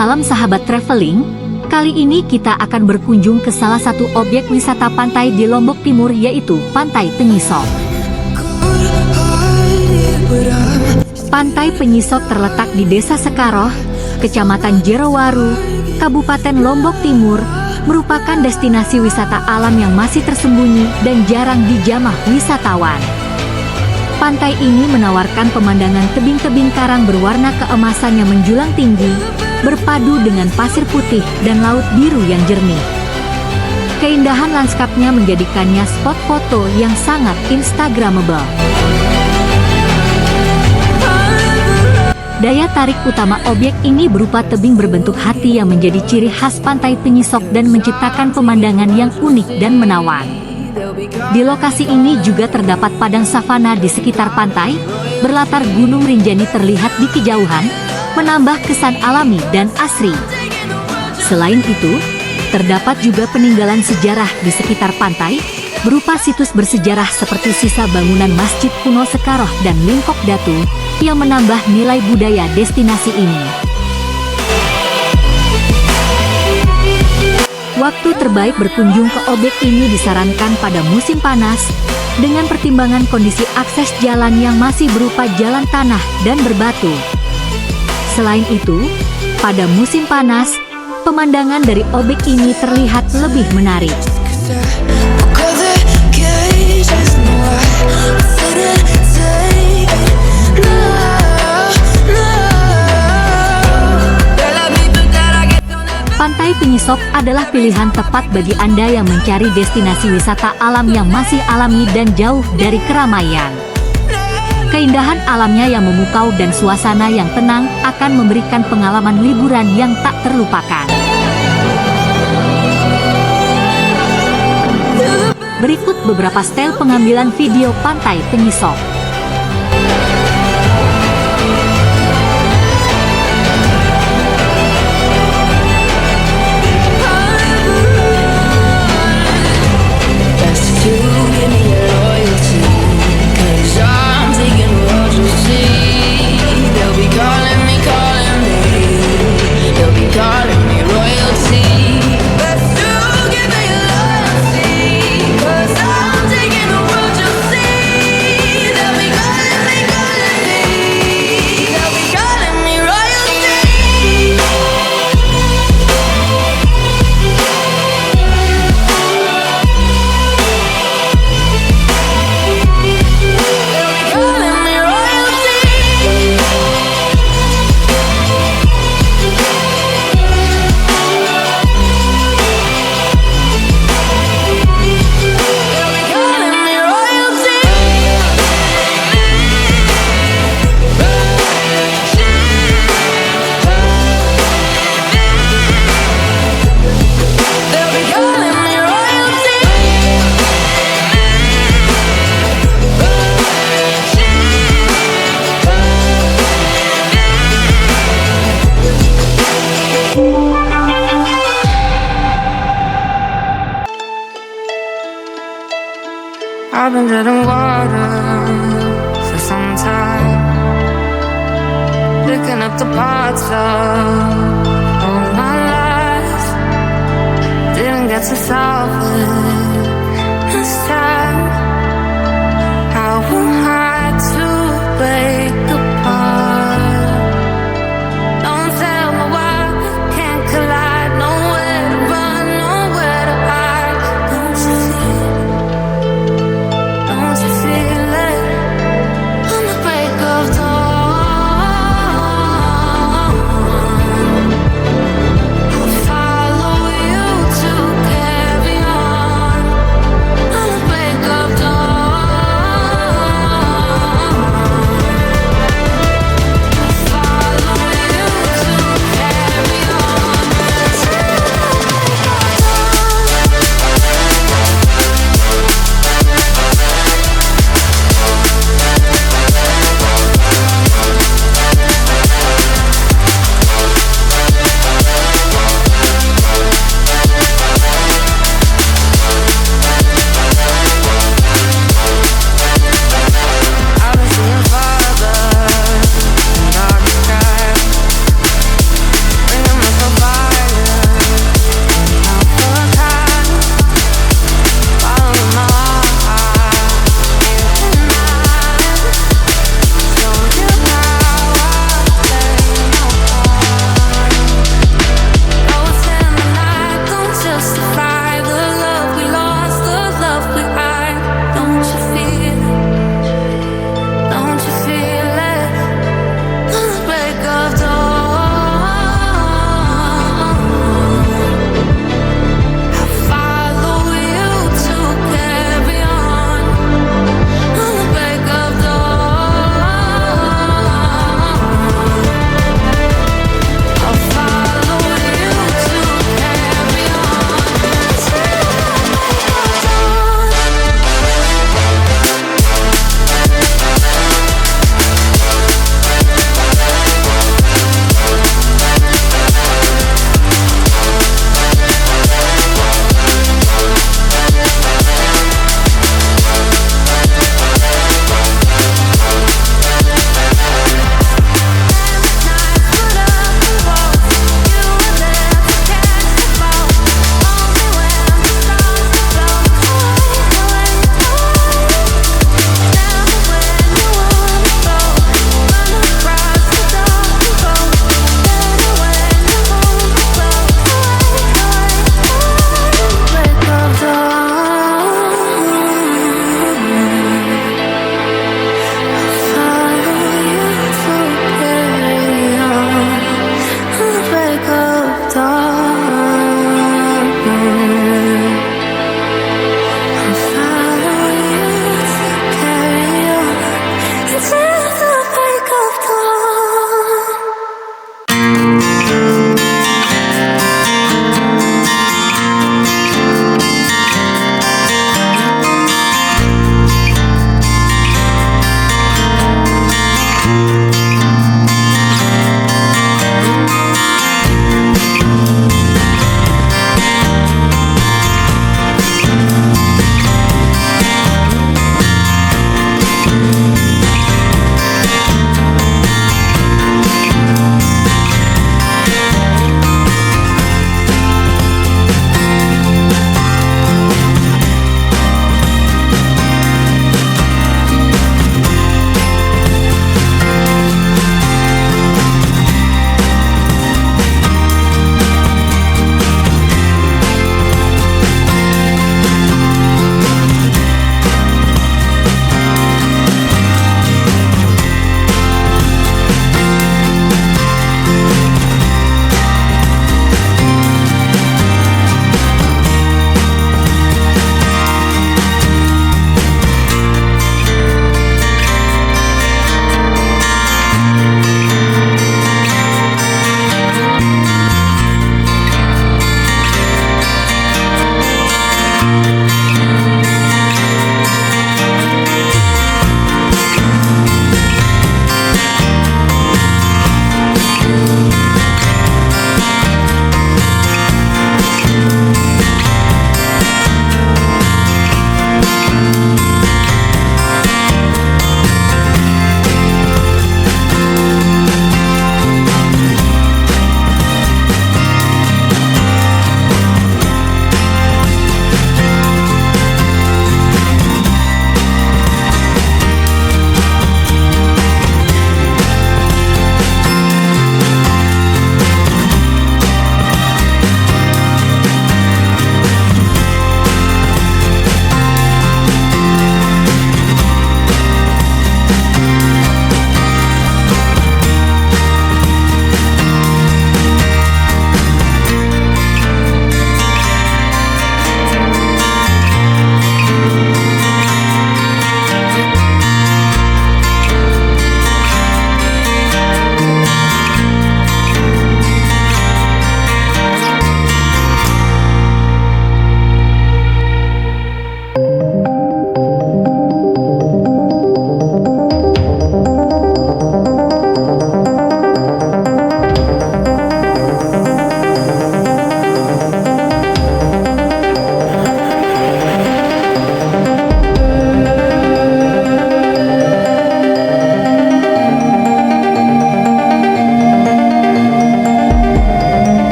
Salam sahabat traveling, kali ini kita akan berkunjung ke salah satu objek wisata pantai di Lombok Timur, yaitu Pantai Penyisok. Pantai Penyisok terletak di Desa Sekaroh, Kecamatan Jerowaru, Kabupaten Lombok Timur, merupakan destinasi wisata alam yang masih tersembunyi dan jarang dijamah wisatawan. Pantai ini menawarkan pemandangan tebing-tebing karang berwarna keemasan yang menjulang tinggi, berpadu dengan pasir putih dan laut biru yang jernih. Keindahan lanskapnya menjadikannya spot foto yang sangat instagramable. Daya tarik utama objek ini berupa tebing berbentuk hati yang menjadi ciri khas Pantai Penyisok dan menciptakan pemandangan yang unik dan menawan. Di lokasi ini juga terdapat padang savana di sekitar pantai, berlatar Gunung Rinjani terlihat di kejauhan, menambah kesan alami dan asri. Selain itu, terdapat juga peninggalan sejarah di sekitar pantai, berupa situs bersejarah seperti sisa bangunan Masjid Kuno Sekaroh dan Lingkok Datu, yang menambah nilai budaya destinasi ini. Waktu terbaik berkunjung ke objek ini disarankan pada musim panas, dengan pertimbangan kondisi akses jalan yang masih berupa jalan tanah dan berbatu. Selain itu, pada musim panas, pemandangan dari objek ini terlihat lebih menarik. Pantai Penyisok adalah pilihan tepat bagi Anda yang mencari destinasi wisata alam yang masih alami dan jauh dari keramaian. Keindahan alamnya yang memukau dan suasana yang tenang akan memberikan pengalaman liburan yang tak terlupakan. Berikut beberapa style pengambilan video Pantai Penyisok. I've been treading water for some time, picking up the parts of all my life. Didn't get to solve it this time. How am I to break apart? Don't tell me why can't collide. Nowhere to run, nowhere to hide. Don't you see? Follow you to carry on.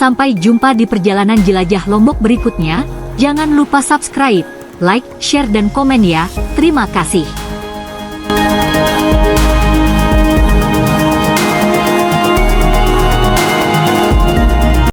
Sampai jumpa di perjalanan jelajah Lombok berikutnya. Jangan lupa subscribe, like, share dan komen ya. Terima kasih.